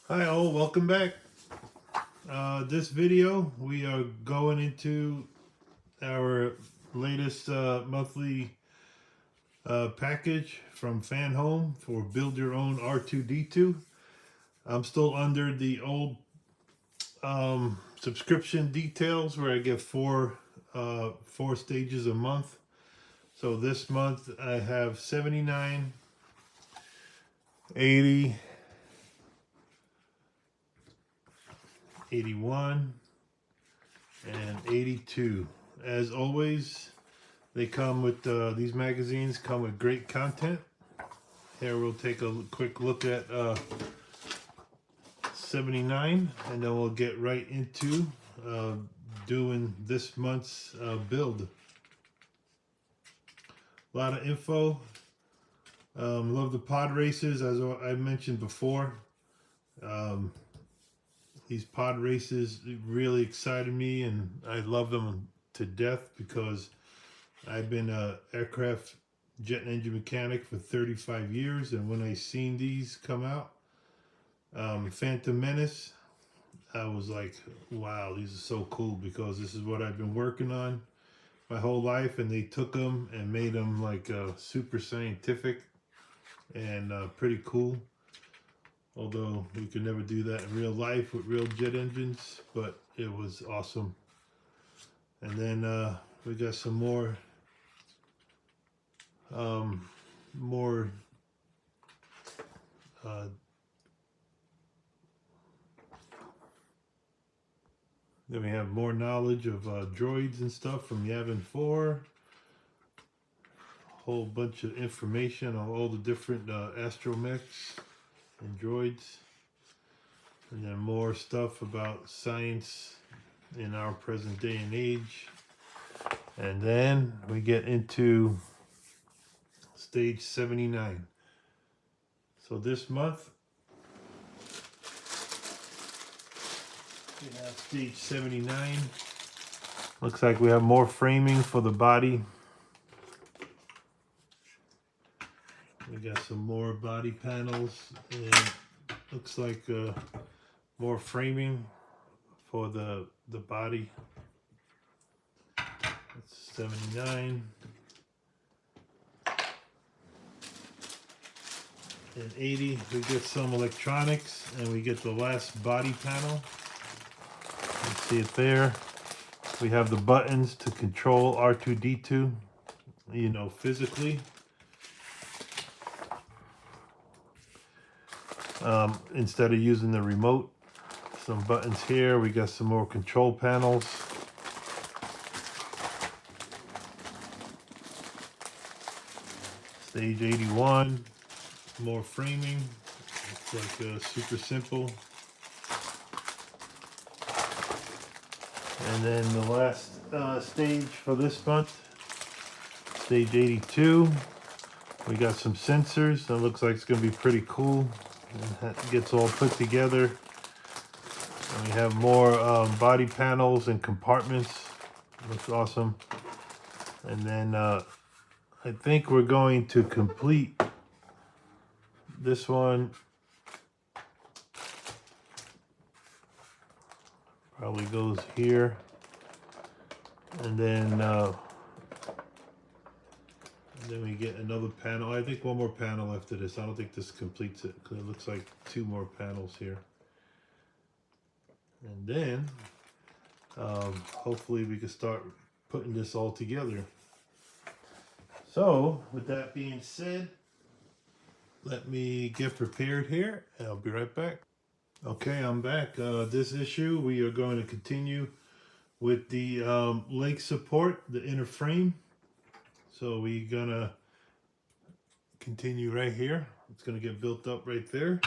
Hi all, welcome back. This video we are going into our latest monthly package from Fanhome for build your own R2-D2. I'm still under the old subscription details where I get four stages a month. So this month I have 79, 80, 81, and 82. As always, they come with these magazines come with great content. Here we'll take a quick look at 79, and then we'll get right into doing this month's build. A lot of info. Love the pod races, as I mentioned before. These pod races really excited me, and I love them to death because I've been an aircraft jet engine mechanic for 35 years, and when I seen these come out, Phantom Menace, I was like, wow, these are so cool because this is what I've been working on my whole life, and they took them and made them like super scientific and pretty cool. Although we could never do that in real life with real jet engines, but it was awesome. And then we got some more more then we have more knowledge of droids and stuff from Yavin 4. A whole bunch of information on all the different astromechs and droids. And then more stuff about science in our present day and age. And then we get into stage 79. So this month we have stage 79. Looks like we have more framing for the body. We got some more body panels, and looks like more framing for the body. That's 79. And 80, we get some electronics, and we get the last body panel. You see it there. We have the buttons to control R2-D2, you know, physically. Instead of using the remote. Some buttons here. We got some more control panels. Stage 81. More framing. It's like super simple. And then the last stage for this month, stage 82. We got some sensors. That looks like it's going to be pretty cool. And it gets all put together. And we have more body panels and compartments. Looks awesome. And then I think we're going to complete this one. Probably goes here. And then we get another panel. I think one more panel after this. I don't think this completes it because it looks like two more panels here. And then hopefully we can start putting this all together. So with that being said, let me get prepared here and I'll be right back. Okay, I'm back. This issue we are going to continue with the leg support, the inner frame. So we're gonna continue right here. It's gonna get built up right there.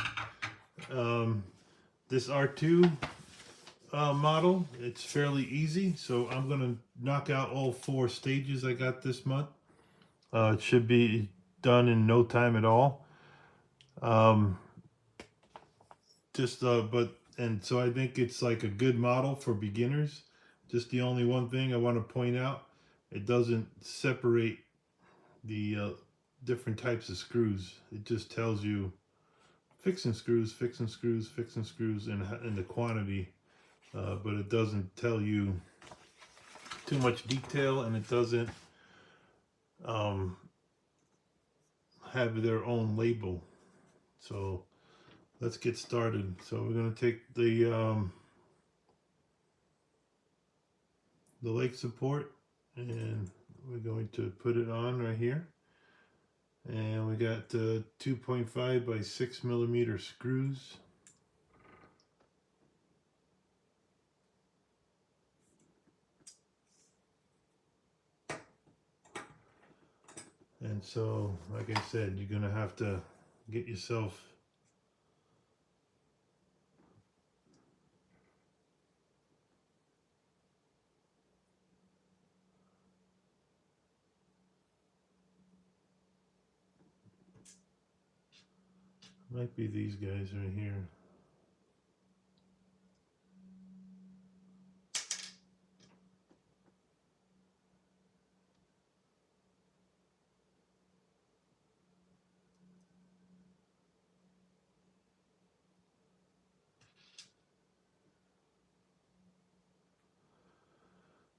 This R2 model, it's fairly easy. So I'm gonna knock out all four stages I got this month. It should be done in no time at all. And so I think it's like a good model for beginners. Just the only one thing I want to point out, it doesn't separate the different types of screws. It just tells you fixing screws in the quantity, but it doesn't tell you too much detail, and it doesn't have their own label. So let's get started. So we're going to take the leg support, and we're going to put it on right here. And we got 2.5 by 6 millimeter screws. And so, like I said, you're gonna have to get yourself might be these guys right here.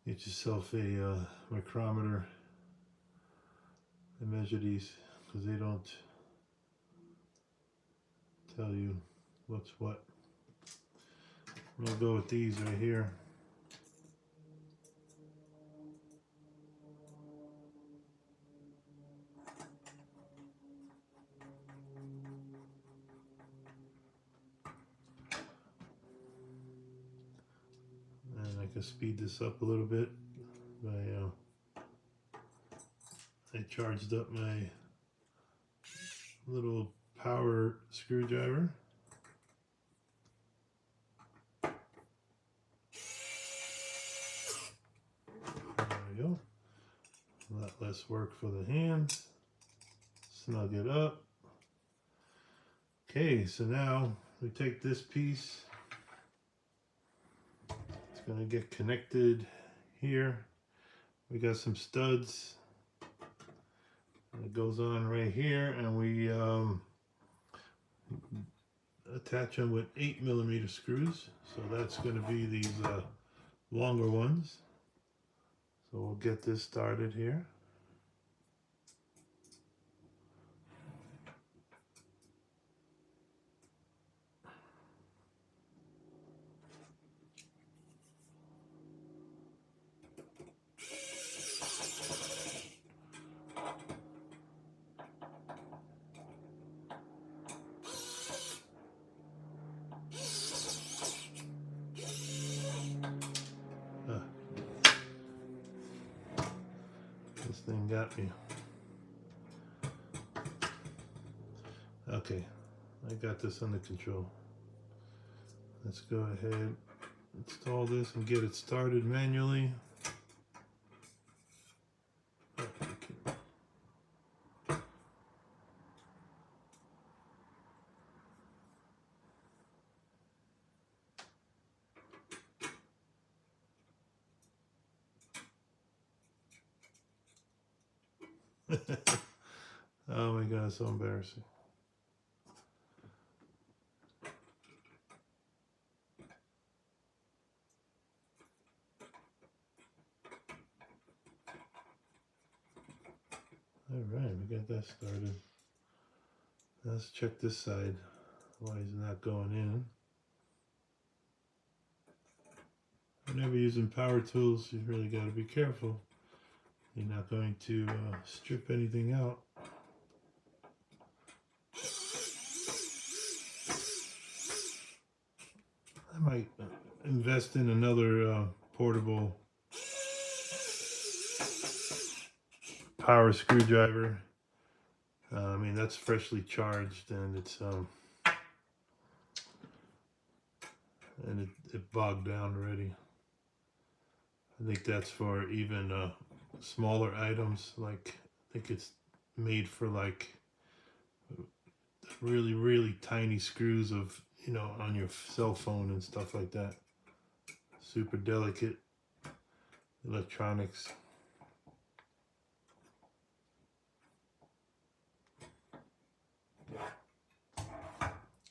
Get yourself a micrometer and measure these, because they don't tell you what's what. We'll go with these right here. And I can speed this up a little bit by I charged up my little power screwdriver. There we go. A lot less work for the hands. Snug it up. Okay, so now we take this piece. It's going to get connected here. We got some studs. It goes on right here, and we attach them with 8 millimeter screws. So that's going to be these longer ones. So we'll get this started here. This thing got me. Okay, I got this under control. Let's go ahead, install this and get it started manually. Oh my God, so embarrassing. All right, we got that started. Let's check this side. Why is it not going in? Whenever using power tools, you really got to be careful. You're not going to strip anything out. I might invest in another portable power screwdriver. I mean, that's freshly charged, and it's and it bogged down already. I think that's for even smaller items. Like, I think it's made for like really tiny screws of, you know, on your cell phone and stuff like that. Super delicate electronics.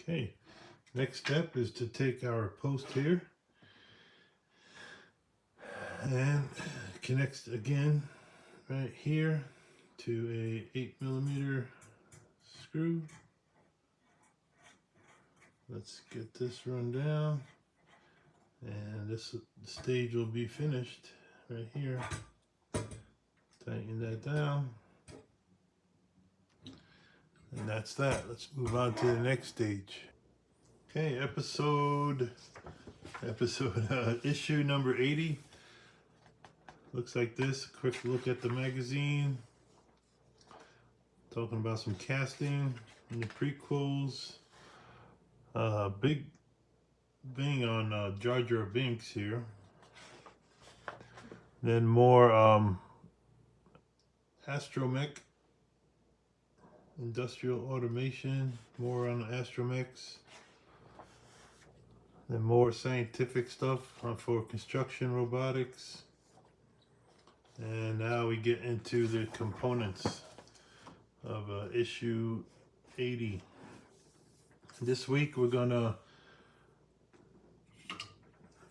Okay, next step is to take our post here and connect again right here to a 8mm screw. Let's get this run down, and this stage will be finished right here. Tighten that down, and that's that. Let's move on to the next stage. Okay, issue number 80 looks like this. Quick look at the magazine, talking about some casting and the prequels. Big thing on Jar Jar Binks here. Then more astromech, industrial automation, more on astromechs. Then more scientific stuff for construction robotics. And now we get into the components of issue 80. This week we're gonna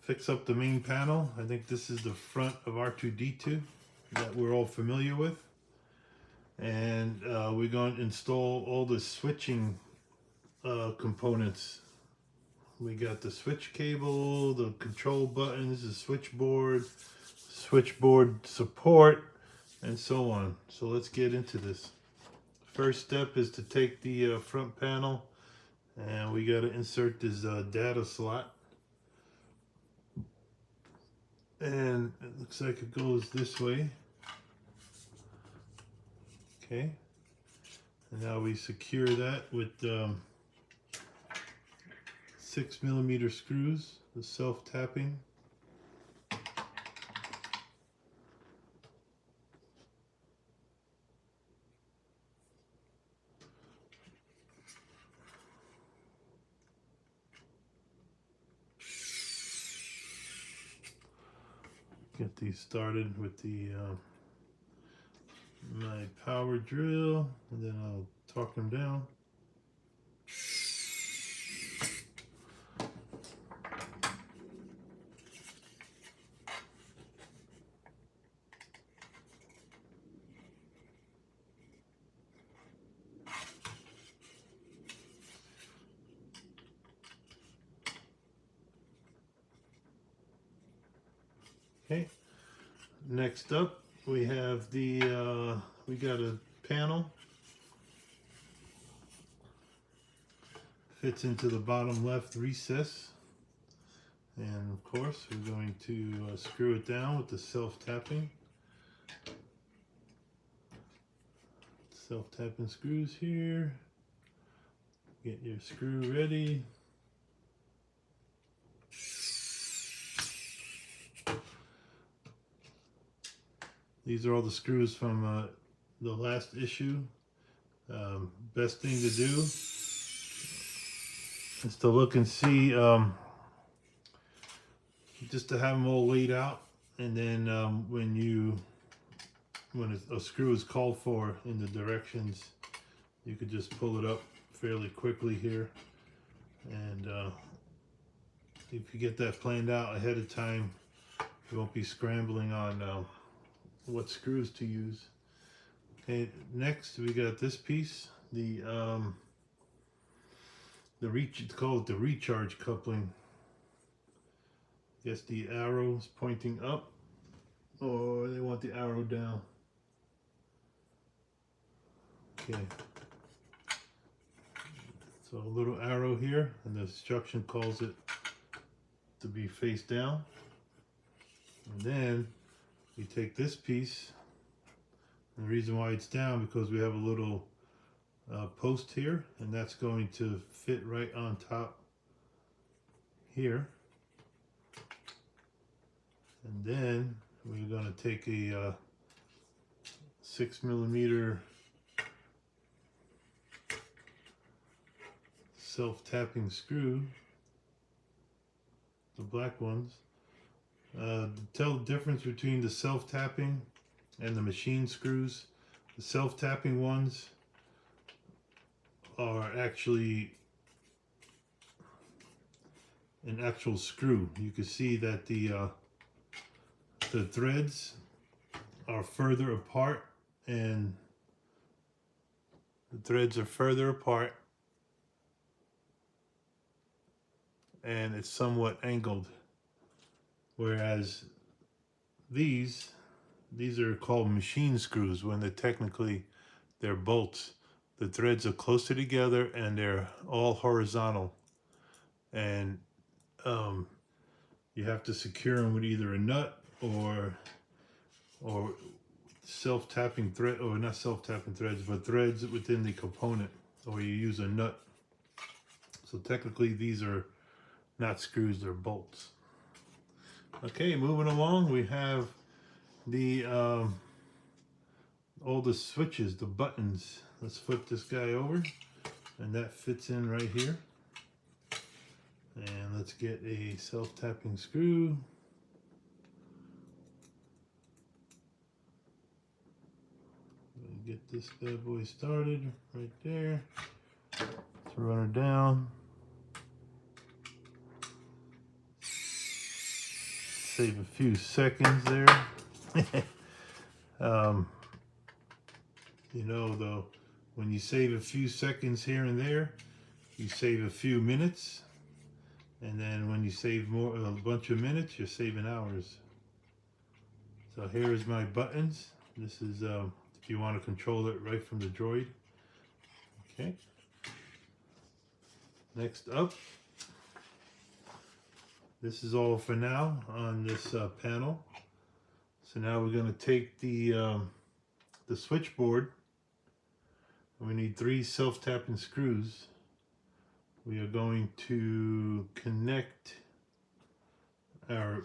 fix up the main panel. I think this is the front of R2-D2 that we're all familiar with. And we're going to install all the switching components. We got the switch cable, the control buttons, the switchboard support, and so on. So let's get into this. First step is to take the front panel, and we got to insert this data slot. And it looks like it goes this way. Okay. And now we secure that with 6mm screws, the self-tapping. Get these started with the my power drill, and then I'll torque them down. Okay, next up we have the we got a panel, fits into the bottom left recess, and of course we're going to screw it down with the self-tapping screws here. Get your screw ready. These are all the screws from the last issue. Best thing to do is to look and see, just to have them all laid out, and then when a screw is called for in the directions, you could just pull it up fairly quickly here. And if you get that planned out ahead of time, you won't be scrambling on what screws to use. Okay, next we got this piece, it's called the recharge coupling. I guess the arrow is pointing up, or they want the arrow down. Okay, so a little arrow here, and the instruction calls it to be face down. And then you take this piece, and the reason why it's down because we have a little post here, and that's going to fit right on top here. And then we're going to take a 6mm self-tapping screw, the black ones. Tell the difference between the self-tapping and the machine screws. The self-tapping ones are actually an actual screw. You can see that the threads are further apart, and the threads are further apart, and it's somewhat angled, whereas these are called machine screws when they're bolts. The threads are closer together and they're all horizontal, and you have to secure them with either a nut or self-tapping thread, or not self-tapping threads, but threads within the component, or you use a nut. So technically these are not screws, they're bolts. Okay, moving along, we have the all the switches, the buttons. Let's flip this guy over, and that fits in right here. And let's get a self-tapping screw. Get this bad boy started right there. Let's run her down. Save a few seconds there. You know, though, when you save a few seconds here and there, you save a few minutes. And then when you save a bunch of minutes, you're saving hours. So here is my buttons. This is if you want to control it right from the droid. Okay. Next up, this is all for now on this panel. So now we're going to take the switchboard. We need 3 self-tapping screws. We are going to connect our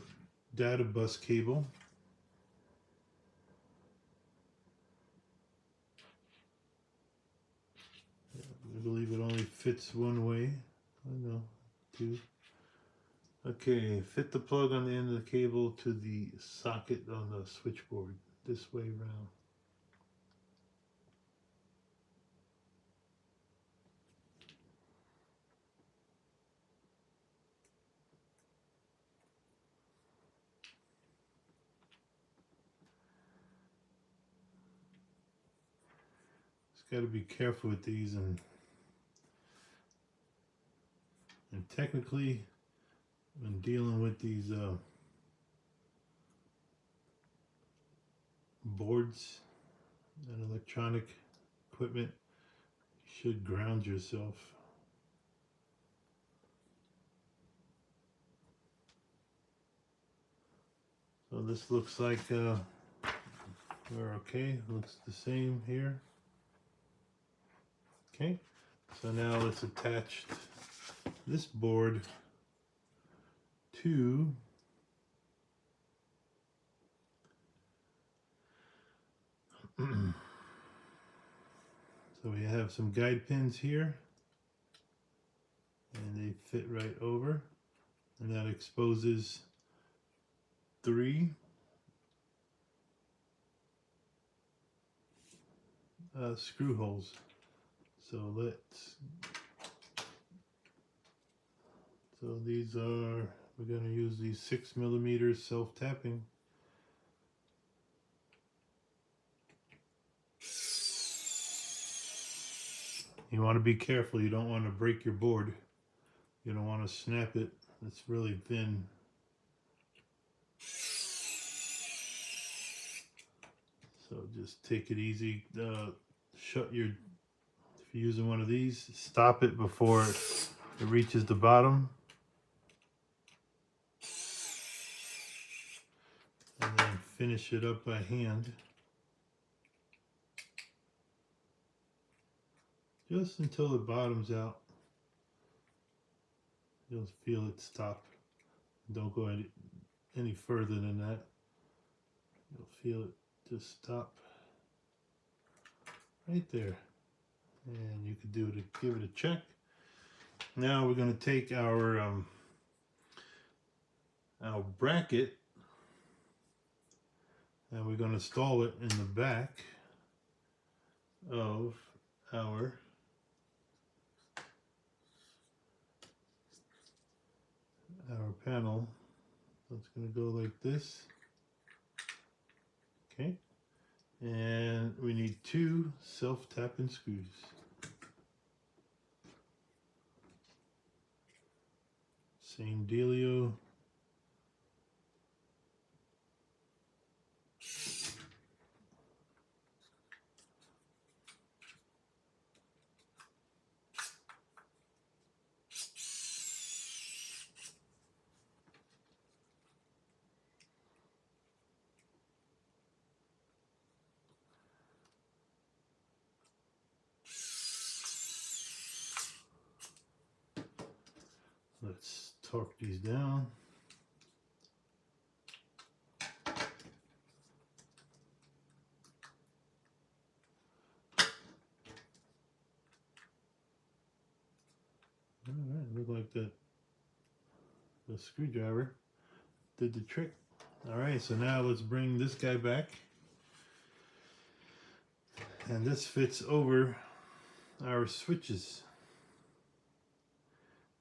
data bus cable. I believe it only fits one way. Oh no, 2. Okay, fit the plug on the end of the cable to the socket on the switchboard, this way around. Got to be careful with these, and technically when dealing with these boards and electronic equipment, you should ground yourself. So this looks like we're okay. Looks the same here. Okay, so now let's attach this board to so we have some guide pins here, and they fit right over, and that exposes 3 screw holes. So these are, we're going to use these 6mm self-tapping. You want to be careful, you don't want to break your board. You don't want to snap it, it's really thin. So just take it easy. Shut your, if you're using one of these, stop it before it reaches the bottom. And then finish it up by hand. Just until the bottom's out. You'll feel it stop. Don't go any further than that. You'll feel it just stop right there. And you could do it, give it a check. Now we're going to take our bracket, and we're going to install it in the back of our our panel. So it's going to go like this. Okay. And we need 2 self-tapping screws. Same dealio. Let's torque these down. Alright, look like the screwdriver did the trick. Alright, so now let's bring this guy back. And this fits over our switches.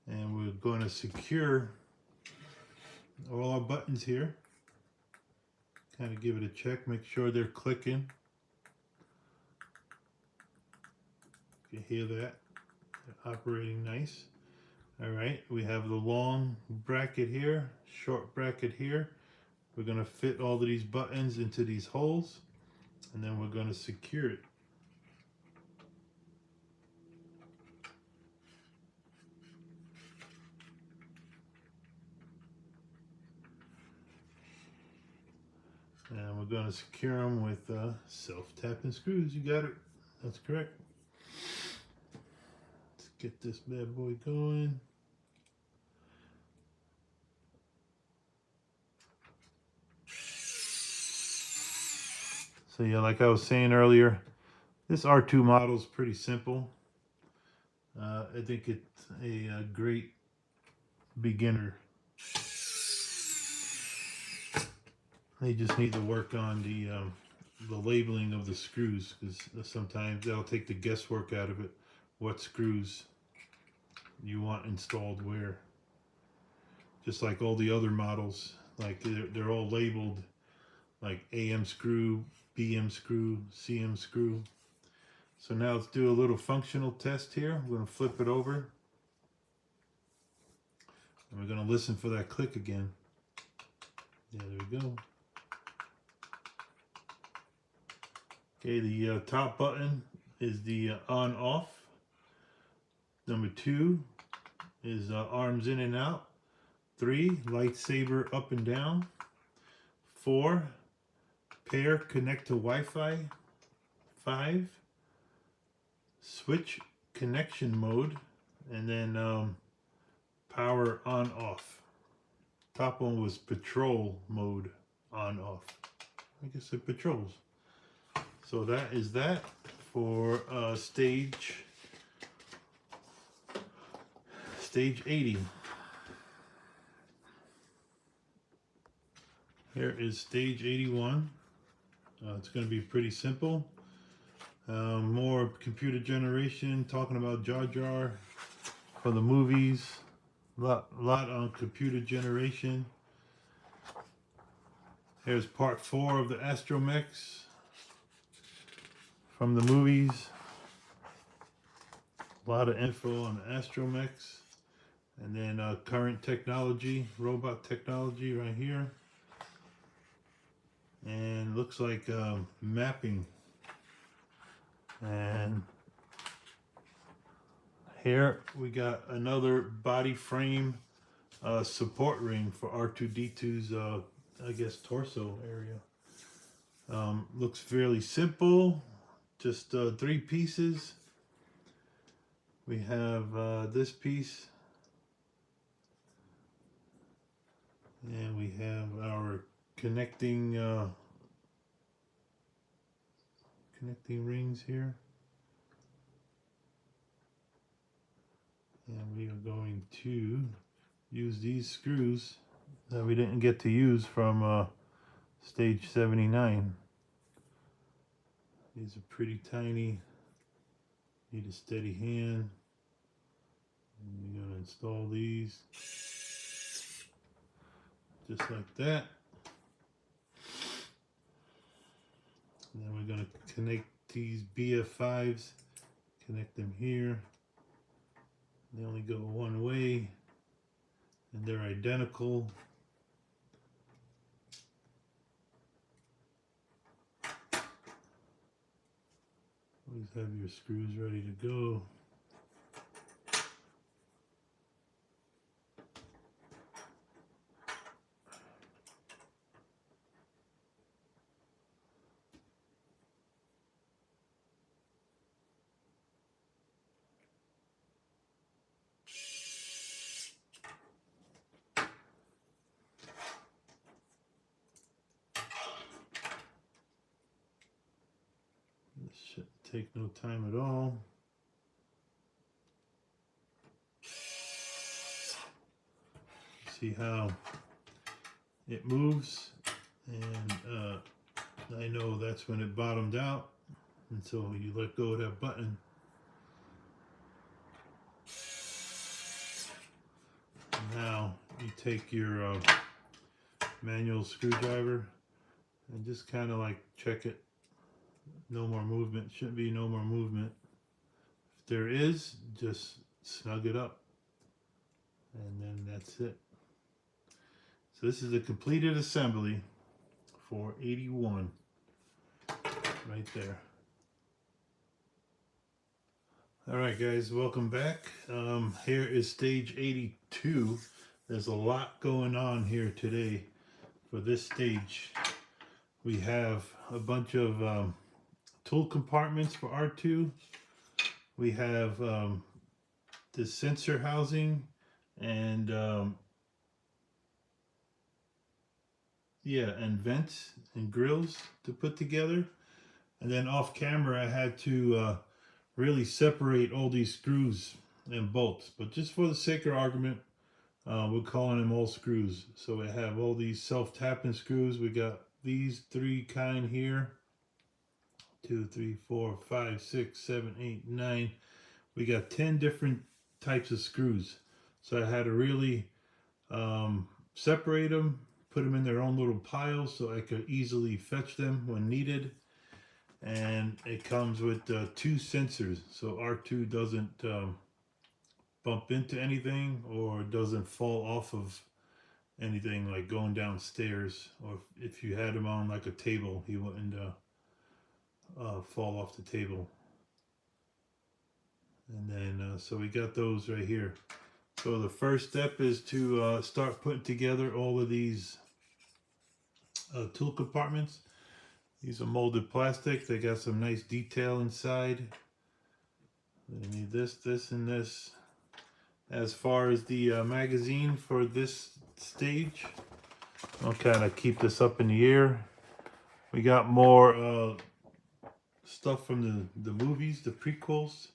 And we're going to secure all our buttons here. Kind of give it a check, make sure they're clicking. You hear that? They're operating nice. Alright, we have the long bracket here, short bracket here. We're going to fit all of these buttons into these holes, and then we're going to secure it. And we're going to secure them with self-tapping screws. You got it. That's correct. Let's get this bad boy going. So yeah, like I was saying earlier, this R2 model is pretty simple. I think it's a great beginner. They just need to work on the labeling of the screws, because sometimes they'll take the guesswork out of it. What screws you want installed where. Just like all the other models, like they're all labeled like AM screw, BM screw, CM screw. So now let's do a little functional test here. I'm going to flip it over. And we're going to listen for that click again. Yeah, there we go. Okay, the top button is the on off. Number 2 is arms in and out. 3, lightsaber up and down. 4, pair connect to Wi-Fi. 5, switch connection mode. And then power on off. Top one was patrol mode on off. I guess it patrols. So that is that for stage 80. Here is stage 81. It's going to be pretty simple. More computer generation, talking about Jar Jar for the movies. Lot on computer generation. Here's part 4 of the astromechs from the movies. A lot of info on the astromechs. And then current technology, robot technology right here. And looks like mapping. And here we got another body frame support ring for R2-D2's, I guess, torso area. Looks fairly simple, just 3 pieces. We have this piece, and we have our connecting rings here. And we are going to use these screws that we didn't get to use from stage 79. These are pretty tiny. Need a steady hand. And you're going to install these. just like that. And then we're going to connect these BF5s, connect them here. They only go one way, and they're identical. Always have your screws ready to go. This shouldn't take no time at all. See how it moves, and I know that's when it bottomed out, and so you let go of that button. Now you take your manual screwdriver and just kind of like check it. No more movement. Shouldn't be no more movement. If there is, just snug it up, and then that's it. So this is a completed assembly for 81 right there. All right, guys, welcome back. Here is stage 82. There's a lot going on here today for this stage. We have a bunch of tool compartments for R2. We have the sensor housing and and vents and grills to put together. And then off camera I had to really separate all these screws and bolts, but just for the sake of argument, we're calling them all screws. So we have all these self-tapping screws. We got these 3 kind here. 2, 3, 4, 5, 6, 7, 8, 9. We got 10 different types of screws. So I had to really separate them, put them in their own little piles so I could easily fetch them when needed. And it comes with 2 sensors, so R2 doesn't bump into anything or doesn't fall off of anything like going downstairs, or if you had him on like a table, he wouldn't fall off the table. And then so we got those right here. So the first step is to start putting together all of these tool compartments. These are molded plastic. They got some nice detail inside. We need this, this, and this. As far as the magazine for this stage, I'll kind of keep this up in the air. We got more stuff from the movies, the prequels.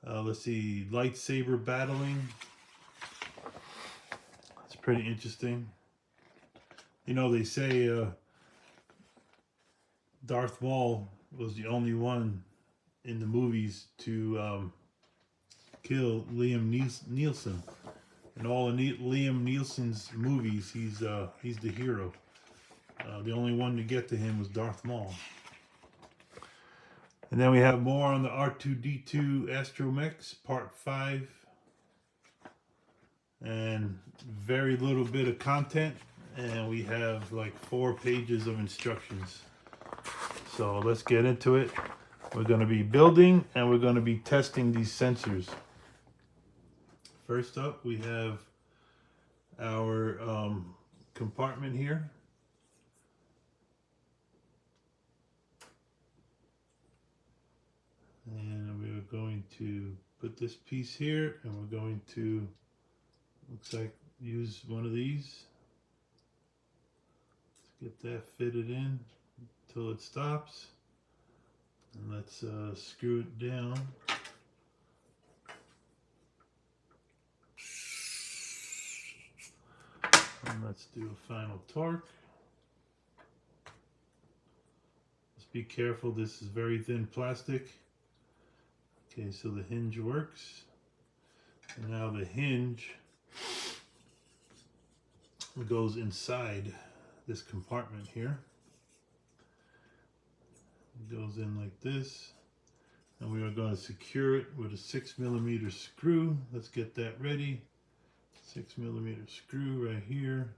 Let's see, lightsaber battling. It's pretty interesting. You know, they say Darth Maul was the only one in the movies to kill Liam Neeson. In all of Liam Neeson's movies, he's the hero. The only one to get to him was Darth Maul. And then we have more on the R2-D2 Astromechs Part 5. And very little bit of content. And we have like 4 pages of instructions. So let's get into it. We're going to be building and we're going to be testing these sensors. First up, we have our compartment here. And we're going to put this piece here, and we're going to, looks like, use one of these. Let's get that fitted in until it stops. And let's screw it down. And let's do a final torque. Just be careful, this is very thin plastic. Okay, so the hinge works. And now the hinge goes inside this compartment here. It goes in like this, and we are going to secure it with a 6mm screw. Let's get that ready. 6mm screw right here.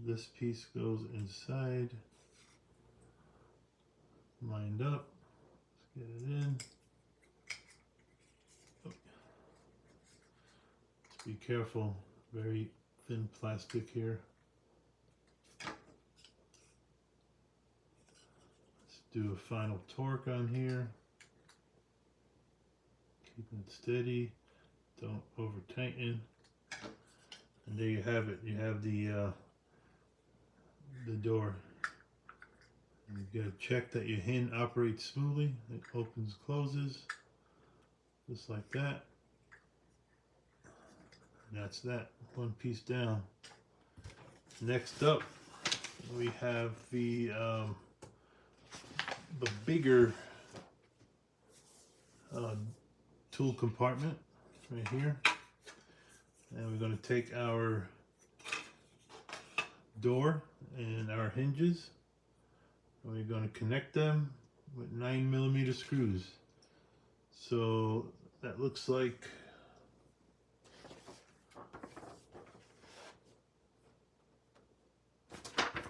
This piece goes inside, lined up. Let's get it in. Oh. Let's be careful, very thin plastic here. Let's do a final torque on here. Keeping it steady, don't over tighten. And there you have it. You have the door. And you gotta check that your hinge operates smoothly. It opens, closes, just like that. And that's that. One piece down. Next up, we have the bigger tool compartment right here, and we're going to take our door and our hinges, and we're going to connect them with 9mm screws. So that looks like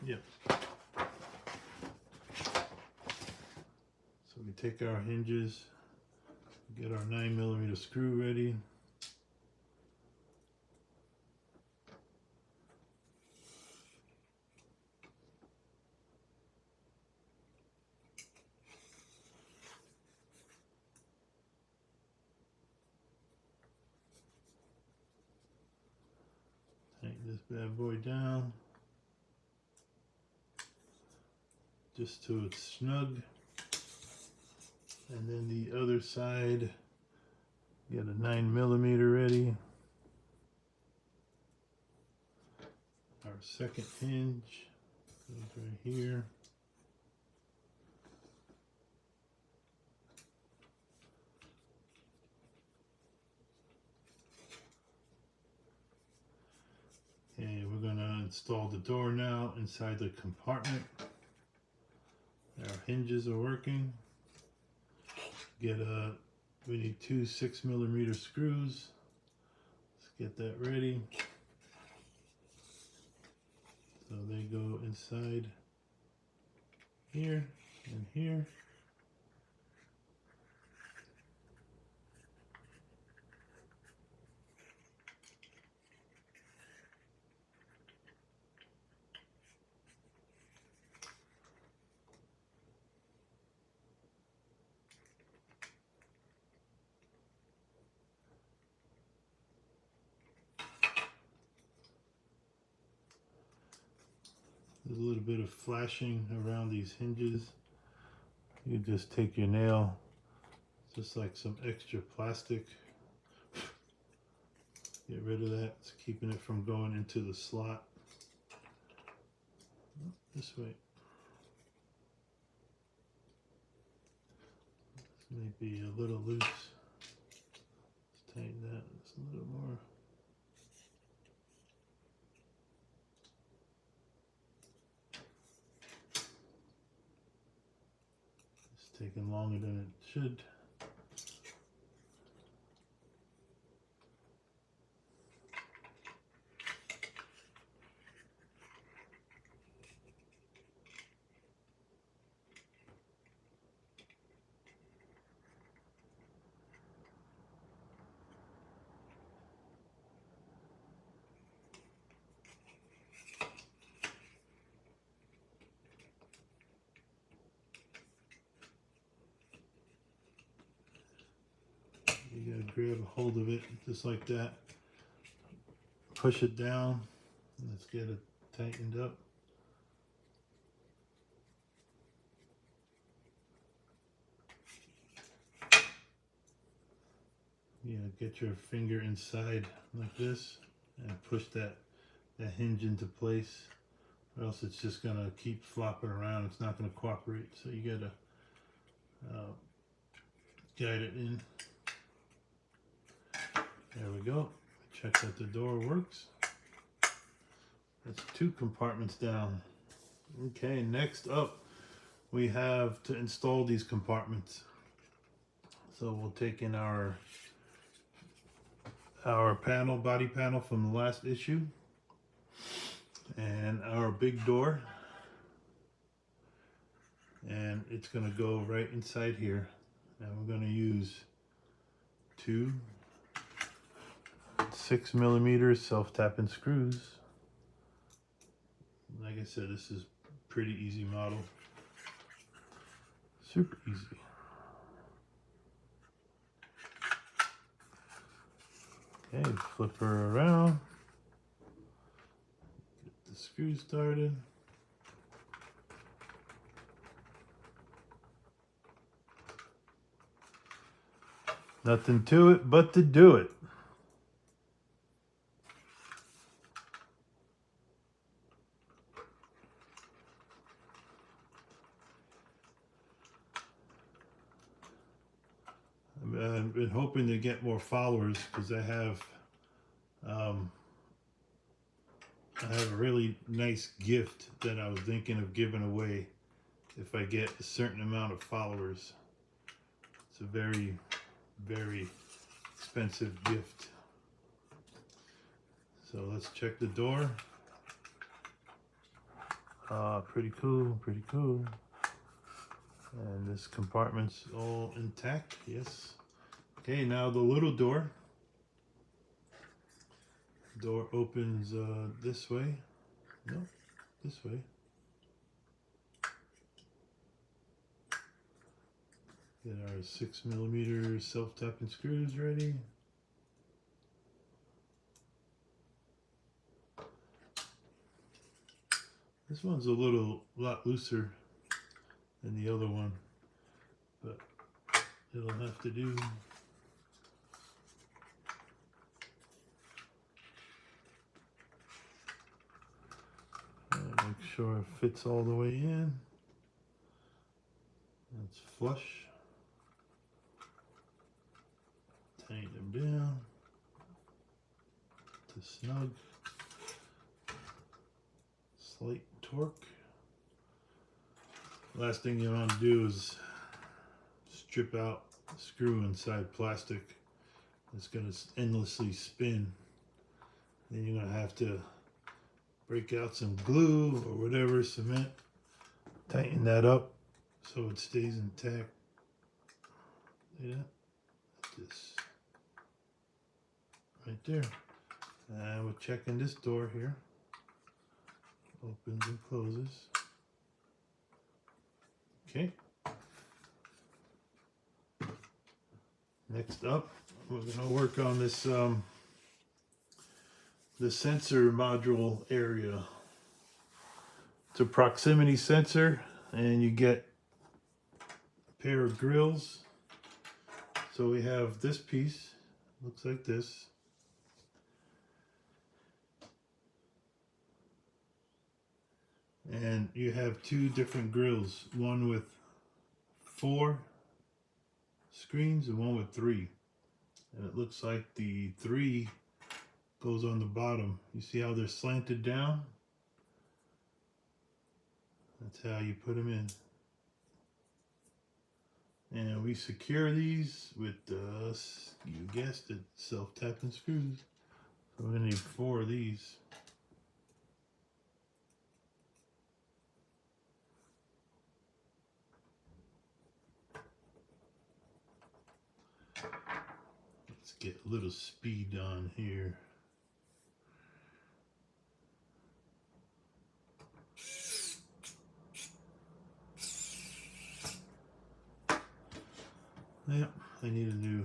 yep. So we take our hinges, get our 9mm screw ready. Tighten this bad boy down just so it's snug. And then the other side, get a 9mm ready. Our second hinge goes right here. Okay, we're going to install the door now inside the compartment. Our hinges are working. We need two 6mm screws. Let's get that ready. So they go inside here and here. There's a little bit of flashing around these hinges. You just take your nail, just like some extra plastic. Get rid of that. It's keeping it from going into the slot. This way. This may be a little loose. Let's tighten that just a little more. It's taking longer than it should. You gotta grab a hold of it just like that. Push it down. Let's get it tightened up. Yeah, get your finger inside like this and push that hinge into place, or else it's just gonna keep flopping around. It's not gonna cooperate. So you gotta guide it in. There we go. check that the door works. That's 2 compartments down. Okay, next up we have to install these compartments. So we'll take in our panel, body panel from the last issue, and our big door, and it's going to go right inside here, and we're going to use 2 6mm self-tapping screws. Like I said, this is a pretty easy model, super easy. Okay, flip her around, get the screw started. Nothing to it but to do it. I've been hoping to get more followers because I have a really nice gift that I was thinking of giving away if I get a certain amount of followers. It's a very, very expensive gift. So let's check the door. Pretty cool, pretty cool. And this compartment's all intact, yes. Okay, now the little door. Door opens this way. No, this way. Get our 6mm self-tapping screws ready. This one's a lot looser than the other one, but it'll have to do. Make sure it fits all the way in. That's flush. Tighten them down to snug. Slight torque. Last thing you want to do is strip out the screw inside plastic. It's going to endlessly spin. Then you're going to have to break out some glue or whatever, cement, tighten that up so it stays intact. See that? Like this. Right there. And we're checking this door here. Opens and closes. Okay. Next up, we're going to work on this the sensor module area. It's a proximity sensor, and you get a pair of grills. So we have this piece, looks like this. And you have 2 different grills, one with 4 screens and one with 3. And it looks like the 3 goes on the bottom. You see how they're slanted down? That's how you put them in. And we secure these with, you guessed it, self-tapping screws. So we're going to need 4 of these. Let's get a little speed on here. Yeah, I need a new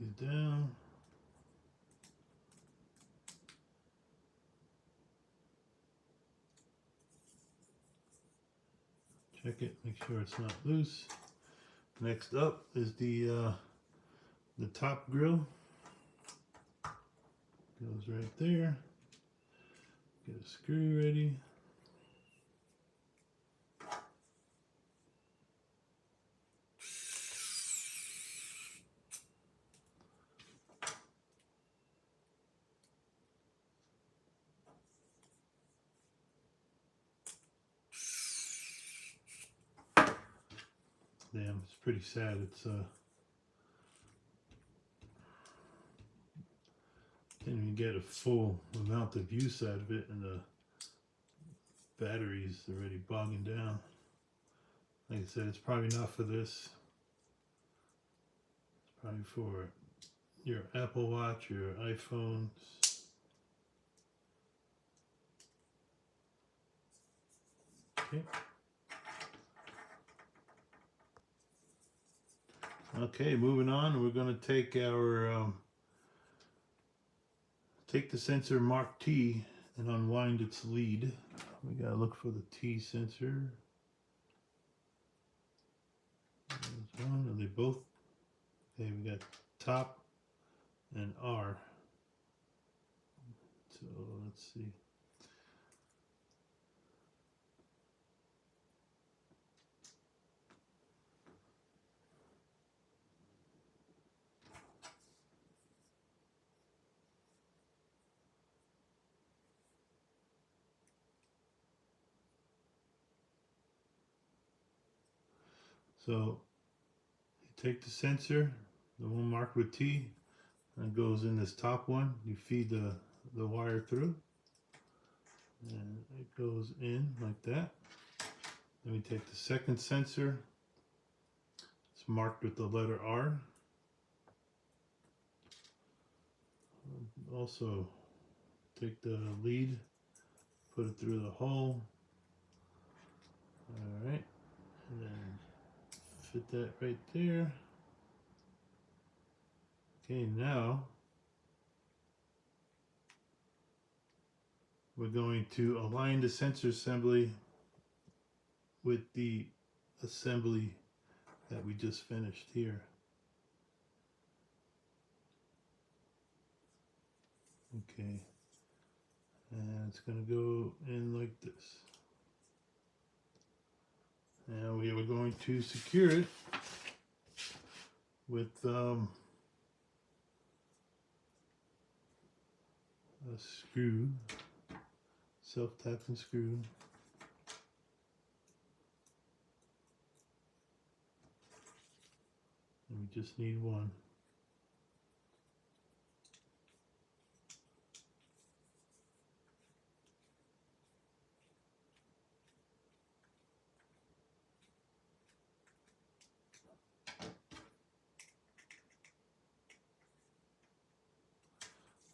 these down. Check it, make sure it's not loose. Next up is the top grill. Goes right there. Get a screw ready. Damn, it's pretty sad. It's didn't even get a full amount of use out of it, and the battery's already bogging down. Like I said, it's probably not for this. It's probably for your Apple Watch, your iPhones. Okay. Okay, moving on. We're going to take our take the sensor Mark T and unwind its lead. We gotta look for the T sensor. There's one. Are they both? Okay, we got top and R. So let's see. So you take the sensor, the one marked with T, and it goes in this top one. You feed the wire through, and it goes in like that. Then we take the second sensor. It's marked with the letter R. Also take the lead, put it through the hole. All right, and then fit that right there. Okay, now we're going to align the sensor assembly with the assembly that we just finished here. Okay, and it's going to go in like this. And we are going to secure it with a screw, self-tapping screw. And we just need one.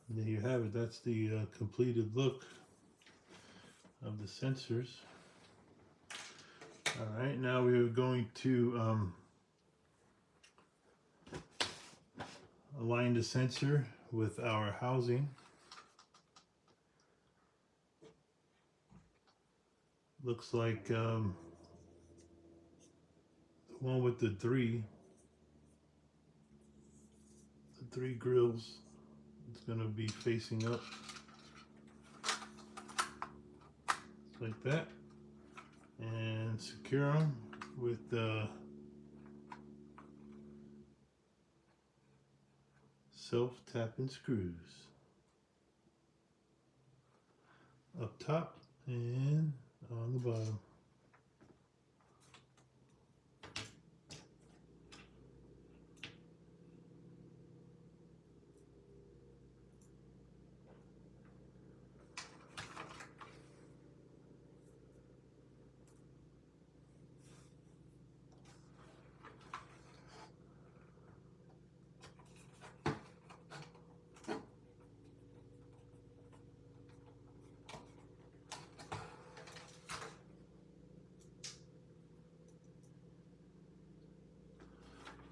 And there you have it. That's the completed look of the sensors. All right, now we are going to align the sensor with our housing. Looks like the one with the three grills. It's going to be facing up like that, and secure them with the self-tapping screws up top and on the bottom.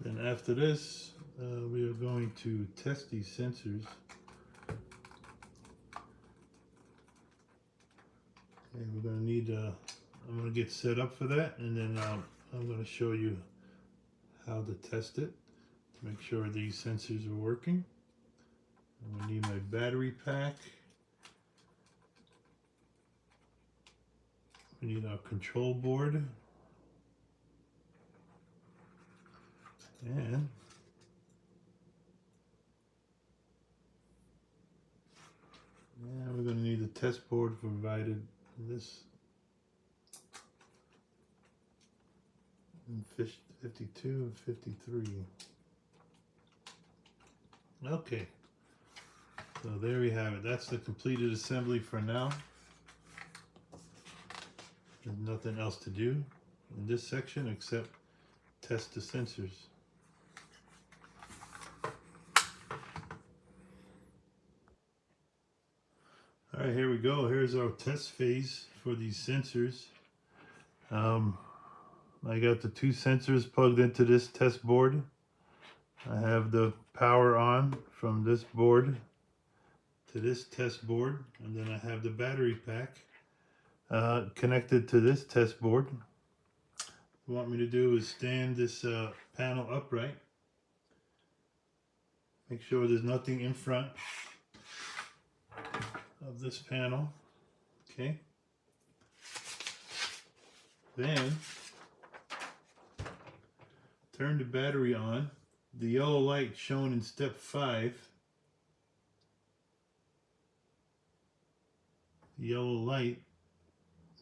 Then after this, we are going to test these sensors. And we're going to need, I'm going to get set up for that, and then I'm going to show you how to test it to make sure these sensors are working. I'm gonna need my battery pack. We need our control board. And we're going to need the test board provided in this in 52 and 53. Okay, so there we have it. That's the completed assembly for now. There's nothing else to do in this section except test the sensors. All right, here we go. Here's our test phase for these sensors. I got the two sensors plugged into this test board. I have the power on from this board to this test board, and then I have the battery pack connected to this test board. What you want me to do is stand this panel upright. Make sure there's nothing in front of this panel. Okay. Then turn the battery on. The yellow light shown in step 5. The yellow light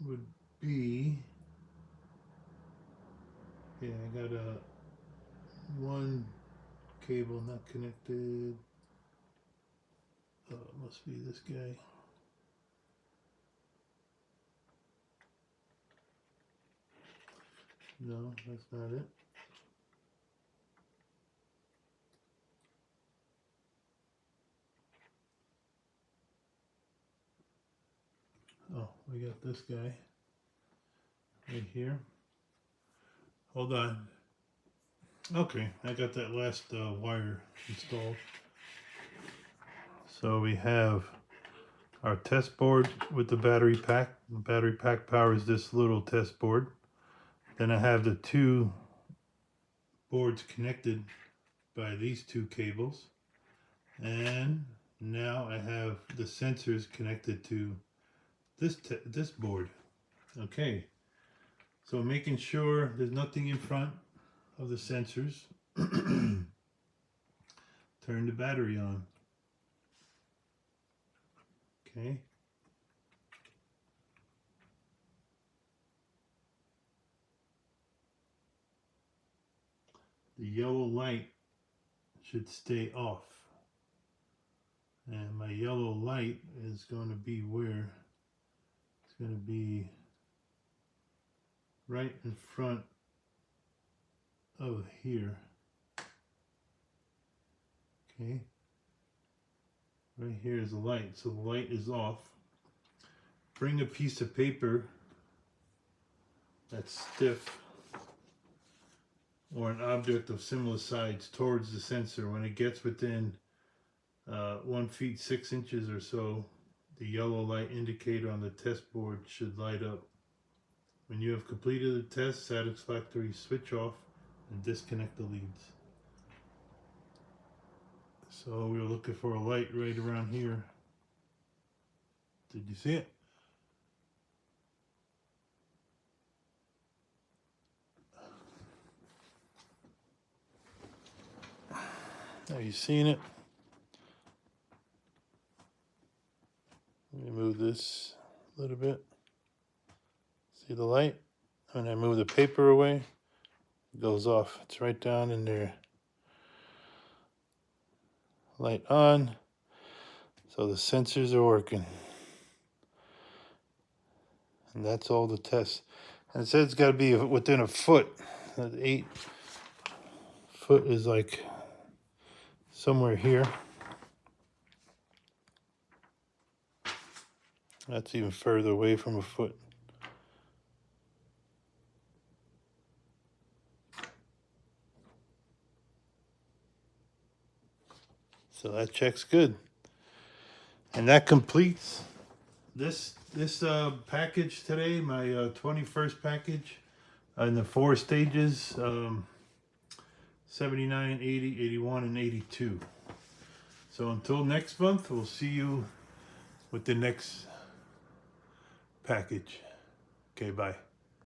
would be, I got one cable not connected. Oh, it must be this guy. No, that's not it. Oh, we got this guy right here. Hold on. Okay, I got that last wire installed. So we have our test board with the battery pack. The battery pack powers this little test board. Then I have the two boards connected by these two cables. And now I have the sensors connected to this board. Okay, so making sure there's nothing in front of the sensors. Turn the battery on. Okay. The yellow light should stay off. And my yellow light is going to be where? It's going to be right in front of here. Okay. Right here is the light. So the light is off. Bring a piece of paper that's stiff or an object of similar size towards the sensor. When it gets within 1 feet 6 inches or so, the yellow light indicator on the test board should light up. When you have completed the test, satisfactory, switch off and disconnect the leads. So we were looking for a light right around here. Did you see it? Are you seeing it? Let me move this a little bit. See the light? When I move the paper away, it goes off. It's right down in there. Light on. So the sensors are working. And that's all the tests. And it says it's got to be within a foot. That 8 foot is like somewhere here. That's even further away from a foot. So that checks good. And that completes this package today, my 21st package in the 4 stages, 79, 80, 81, and 82. So until next month, we'll see you with the next package. Okay, bye.